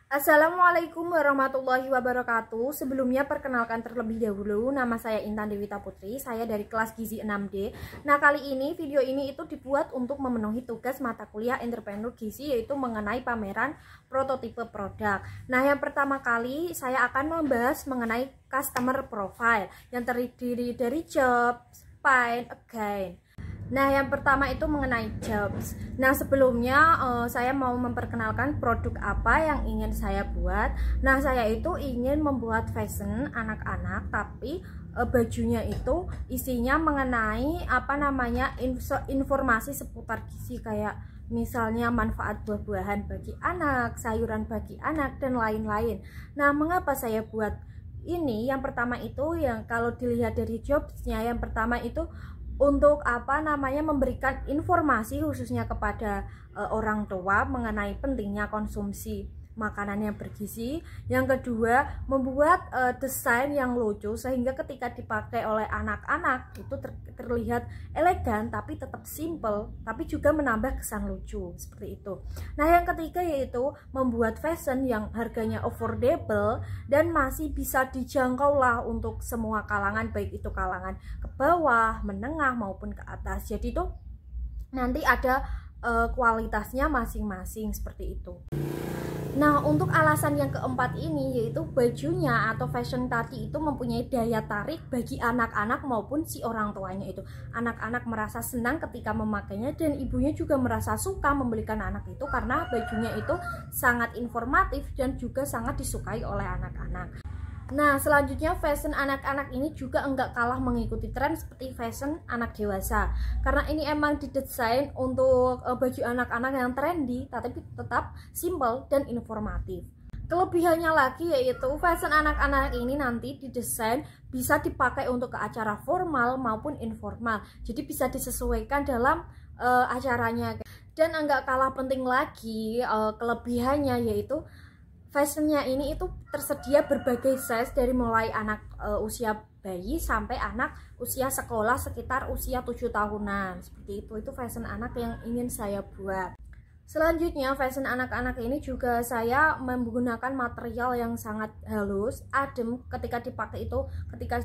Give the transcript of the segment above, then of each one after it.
Assalamualaikum warahmatullahi wabarakatuh. Sebelumnya perkenalkan terlebih dahulu, nama saya Intan Dewita Putri, saya dari kelas Gizi 6D. Nah, kali ini video ini itu dibuat untuk memenuhi tugas mata kuliah Entrepreneur Gizi, yaitu mengenai pameran prototipe produk. Nah, yang pertama kali saya akan membahas mengenai customer profile yang terdiri dari job, find, again. Nah, yang pertama itu mengenai jobs. Nah, sebelumnya saya mau memperkenalkan produk apa yang ingin saya buat. Nah, saya itu ingin membuat fashion anak-anak, tapi bajunya itu isinya mengenai informasi seputar gizi, kayak misalnya manfaat buah-buahan bagi anak, sayuran bagi anak, dan lain-lain. Nah, mengapa saya buat ini? Yang pertama itu, yang kalau dilihat dari jobsnya, yang pertama itu untuk memberikan informasi khususnya kepada orang tua mengenai pentingnya konsumsi makanan yang bergizi. Yang kedua, membuat desain yang lucu sehingga ketika dipakai oleh anak-anak itu terlihat elegan tapi tetap simple, tapi juga menambah kesan lucu seperti itu. Nah, yang ketiga yaitu membuat fashion yang harganya affordable dan masih bisa dijangkau lah untuk semua kalangan, baik itu kalangan ke bawah, menengah maupun ke atas. Jadi itu nanti ada kualitasnya masing-masing seperti itu. Nah, untuk alasan yang keempat ini yaitu bajunya atau fashion tadi itu mempunyai daya tarik bagi anak-anak maupun si orang tuanya itu. Anak-anak merasa senang ketika memakainya dan ibunya juga merasa suka membelikan anak itu karena bajunya itu sangat informatif dan juga sangat disukai oleh anak-anak. Nah, selanjutnya fashion anak-anak ini juga enggak kalah mengikuti tren seperti fashion anak dewasa, karena ini emang didesain untuk baju anak-anak yang trendy tapi tetap simple dan informatif. Kelebihannya lagi yaitu fashion anak-anak ini nanti didesain bisa dipakai untuk ke acara formal maupun informal, jadi bisa disesuaikan dalam acaranya. Dan enggak kalah penting lagi kelebihannya yaitu fashionnya ini itu tersedia berbagai size dari mulai anak usia bayi sampai anak usia sekolah sekitar usia 7 tahunan. Seperti itu fashion anak yang ingin saya buat. Selanjutnya fashion anak-anak ini juga saya menggunakan material yang sangat halus, adem ketika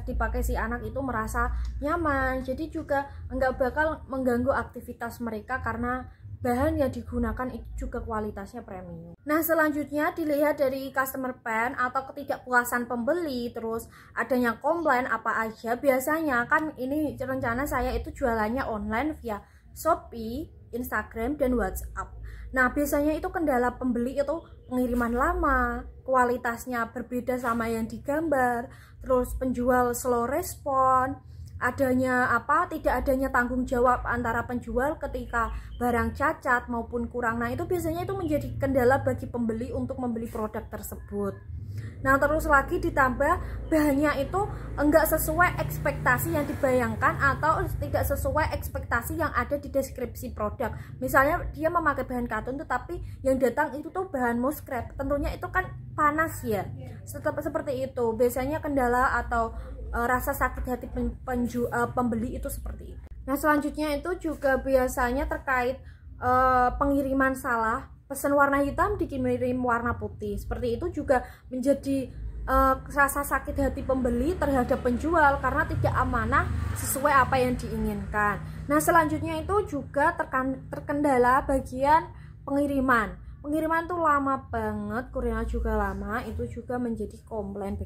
dipakai si anak itu merasa nyaman. Jadi juga enggak bakal mengganggu aktivitas mereka karena bahan yang digunakan itu juga kualitasnya premium. Nah, selanjutnya dilihat dari customer pain atau ketidakpuasan pembeli, terus adanya komplain apa aja. Biasanya kan ini rencana saya itu jualannya online via Shopee, Instagram, dan WhatsApp. Nah, biasanya itu kendala pembeli itu pengiriman lama, kualitasnya berbeda sama yang digambar, terus penjual slow respon, tidak adanya tanggung jawab antara penjual ketika barang cacat maupun kurang. Nah, itu biasanya itu menjadi kendala bagi pembeli untuk membeli produk tersebut. Nah, terus lagi ditambah bahannya itu enggak sesuai ekspektasi yang dibayangkan atau tidak sesuai ekspektasi yang ada di deskripsi produk. Misalnya dia memakai bahan katun tetapi yang datang itu tuh bahan muskrep, tentunya itu kan panas ya. Seperti itu biasanya kendala atau rasa sakit hati pembeli itu seperti itu. Nah, selanjutnya itu juga biasanya terkait pengiriman salah, pesan warna hitam dikirim warna putih. Seperti itu juga menjadi rasa sakit hati pembeli terhadap penjual karena tidak amanah sesuai apa yang diinginkan. Nah, selanjutnya itu juga terkendala bagian pengiriman. Pengiriman tuh lama banget, kurirnya juga lama, itu juga menjadi komplain.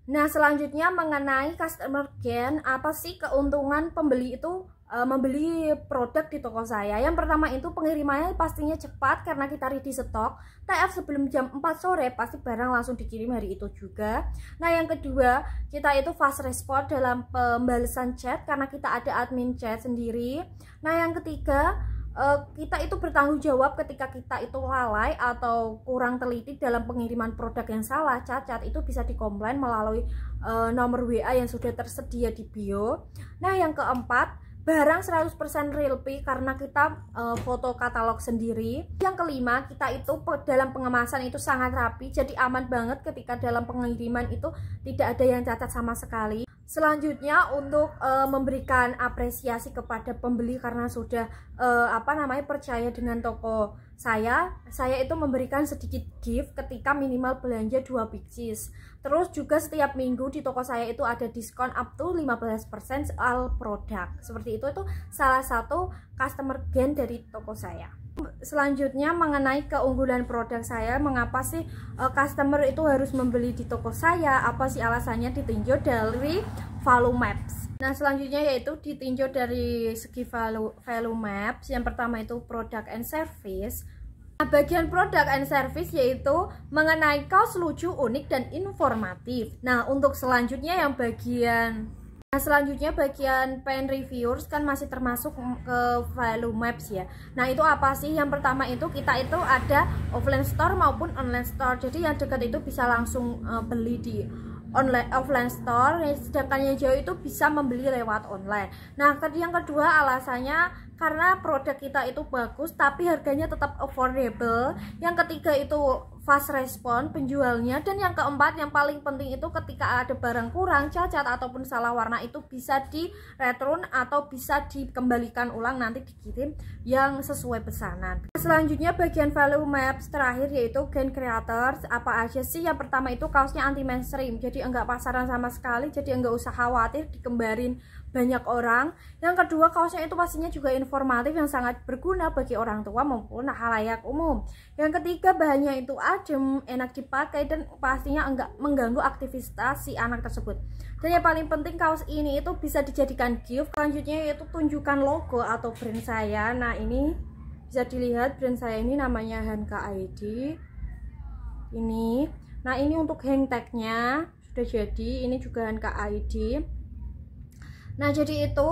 Nah, selanjutnya mengenai customer gain, apa sih keuntungan pembeli itu membeli produk di toko saya? Yang pertama itu pengirimannya pastinya cepat karena kita ready stok. TF sebelum jam 4 sore pasti barang langsung dikirim hari itu juga. Nah, yang kedua kita itu fast respon dalam pembalasan chat karena kita ada admin chat sendiri. Nah, yang ketiga kita itu bertanggung jawab ketika kita itu lalai atau kurang teliti dalam pengiriman produk yang salah, cacat, itu bisa dikomplain melalui nomor WA yang sudah tersedia di bio. Nah, yang keempat, barang 100% real pay karena kita foto katalog sendiri. Yang kelima, kita itu dalam pengemasan itu sangat rapi, jadi aman banget ketika dalam pengiriman itu tidak ada yang cacat sama sekali. Selanjutnya untuk memberikan apresiasi kepada pembeli karena sudah percaya dengan toko saya itu memberikan sedikit gift ketika minimal belanja 2 pieces. Terus juga setiap minggu di toko saya itu ada diskon up to 15% soal produk. Seperti itu salah satu customer gain dari toko saya. Selanjutnya mengenai keunggulan produk saya, mengapa sih customer itu harus membeli di toko saya, apa sih alasannya, ditinjau dari value maps. Nah selanjutnya yaitu ditinjau dari segi value maps. Yang pertama itu product and service. Nah, bagian product and service yaitu mengenai kaos lucu, unik, dan informatif. Nah untuk selanjutnya yang bagian pen reviewers kan masih termasuk ke value maps ya. Nah itu apa sih? Yang pertama itu kita itu ada offline store maupun online store. Jadi yang dekat itu bisa langsung beli di offline store, sedangkan yang jauh itu bisa membeli lewat online. Nah yang kedua alasannya karena produk kita itu bagus tapi harganya tetap affordable. Yang ketiga itu fast respon penjualnya, dan yang keempat yang paling penting itu ketika ada barang kurang, cacat ataupun salah warna itu bisa di return atau bisa dikembalikan ulang, nanti dikirim yang sesuai pesanan. Selanjutnya bagian value maps terakhir yaitu gain creators. Apa aja sih? Yang pertama itu kaosnya anti mainstream, jadi enggak pasaran sama sekali, jadi enggak usah khawatir dikembarin banyak orang. Yang kedua kaosnya itu pastinya juga informatif yang sangat berguna bagi orang tua maupun halayak umum. Yang ketiga bahannya itu adem, enak dipakai, dan pastinya enggak mengganggu aktivitas si anak tersebut. Dan yang paling penting kaos ini itu bisa dijadikan gift. Selanjutnya yaitu tunjukkan logo atau brand saya. Nah ini bisa dilihat brand saya ini namanya Hanka ID ini. Nah ini untuk hang tagnya sudah jadi, ini juga Hanka ID. Nah jadi itu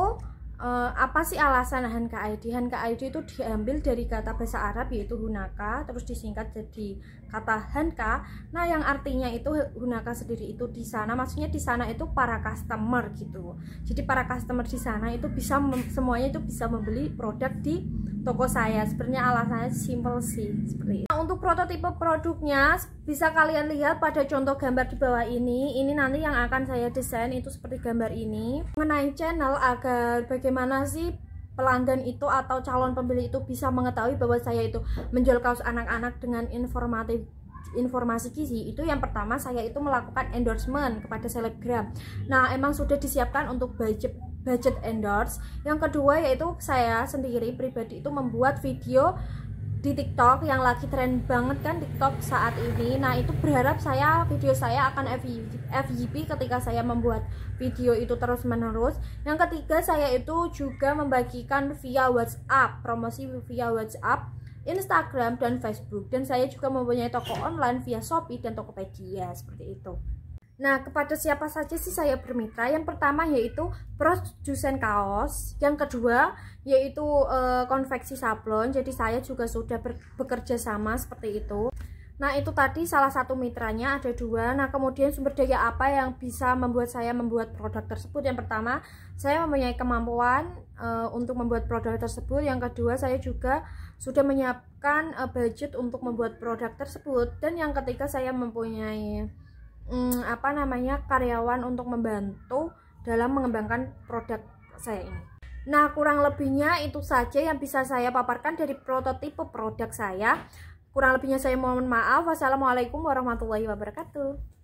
apa sih alasan Hanka ID? Hanka ID itu diambil dari kata bahasa Arab yaitu hunaka, terus disingkat jadi kata Hanka. Nah yang artinya itu hunaka sendiri itu di sana, maksudnya di sana itu para customer gitu. Jadi para customer di sana itu bisa semuanya itu bisa membeli produk di toko saya. Sebenarnya alasannya simple sih seperti itu. Nah, untuk prototipe produknya bisa kalian lihat pada contoh gambar di bawah ini. Ini nanti yang akan saya desain itu seperti gambar ini. Mengenai channel agar bagaimana sih pelanggan itu atau calon pembeli itu bisa mengetahui bahwa saya itu menjual kaos anak-anak dengan informasi gizi, itu yang pertama saya itu melakukan endorsement kepada selebgram. Nah emang sudah disiapkan untuk budget endorse. Yang kedua yaitu saya sendiri pribadi itu membuat video di TikTok yang lagi tren banget kan TikTok saat ini. Nah itu berharap video saya akan FYP ketika saya membuat video itu terus menerus. Yang ketiga saya itu juga membagikan via WhatsApp, promosi via WhatsApp, Instagram, dan Facebook. Dan saya juga mempunyai toko online via Shopee dan Tokopedia seperti itu. Nah, kepada siapa saja sih saya bermitra? Yang pertama yaitu produsen kaos, yang kedua yaitu konveksi sablon. Jadi saya juga sudah bekerja sama seperti itu. Nah, itu tadi salah satu mitranya ada 2. Nah, kemudian sumber daya apa yang bisa membuat saya membuat produk tersebut? Yang pertama, saya mempunyai kemampuan untuk membuat produk tersebut. Yang kedua, saya juga sudah menyiapkan budget untuk membuat produk tersebut. Dan yang ketiga, saya mempunyai karyawan untuk membantu dalam mengembangkan produk saya ini. Nah kurang lebihnya itu saja yang bisa saya paparkan dari prototipe produk saya. Kurang lebihnya saya mohon maaf. Wassalamualaikum warahmatullahi wabarakatuh.